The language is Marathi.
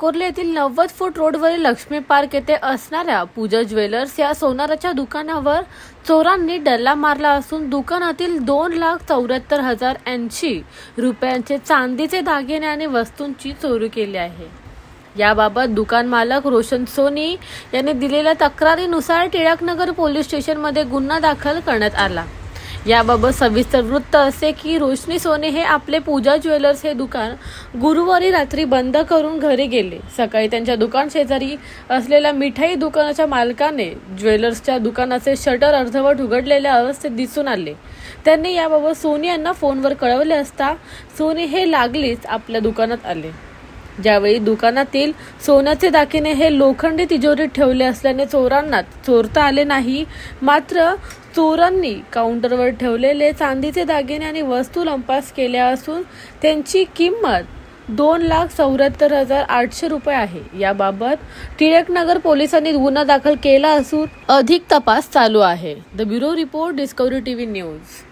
टाकोर्ले येथील 90 फूट रोडवरील लक्ष्मी पार्क येथे असणाऱ्या पूजा ज्वेलर्स या सोनाराच्या दुकानावर चोरांनी डल्ला मारला असून दुकानातील 2,74,080 रुपयांचे चांदीचे दागिने आणि वस्तूंची चोरी केली आहे। याबाबत दुकान मालक रोशन सोनी यांनी दिलेल्या तक्रारीनुसार टिळकनगर पोलीस स्टेशनमध्ये गुन्हा दाखल करण्यात आला। याबाबत सविस्तर वृत्त असे की रोशनी सोने हे आपले पूजा ज्वेलर्स हे दुकान गुरुवारी रात्री बंद करून घरी गेले। सकाळी त्यांच्या दुकान शेजारी असलेल्या मिठाई दुकानाच्या मालकाने ज्वेलर्सच्या दुकानाचे शटर अर्धवट उघडलेल्या अवस्थेत दिसून आले। त्यांनी याबाबत सोनी यांना फोनवर कळवले असता सोनी हे लागलीच आपल्या दुकानात आले। ज्यावेळी दुकानातील सोन्याचे दागिने हे लोखंडी तिजोरीत ठेवले असल्याने चोरांना चोरता आले नाही। मात्र चोरांनी काउंटरवर ठेवलेले चांदीचे दागिने आणि वस्तू लंपास केल्या असून त्यांची किंमत 2,74,800 रुपये आहे। याबाबत टिळकनगर पोलिसांनी गुन्हा दाखल केला असून अधिक तपास चालू आहे। The bureau report, discovery TV news.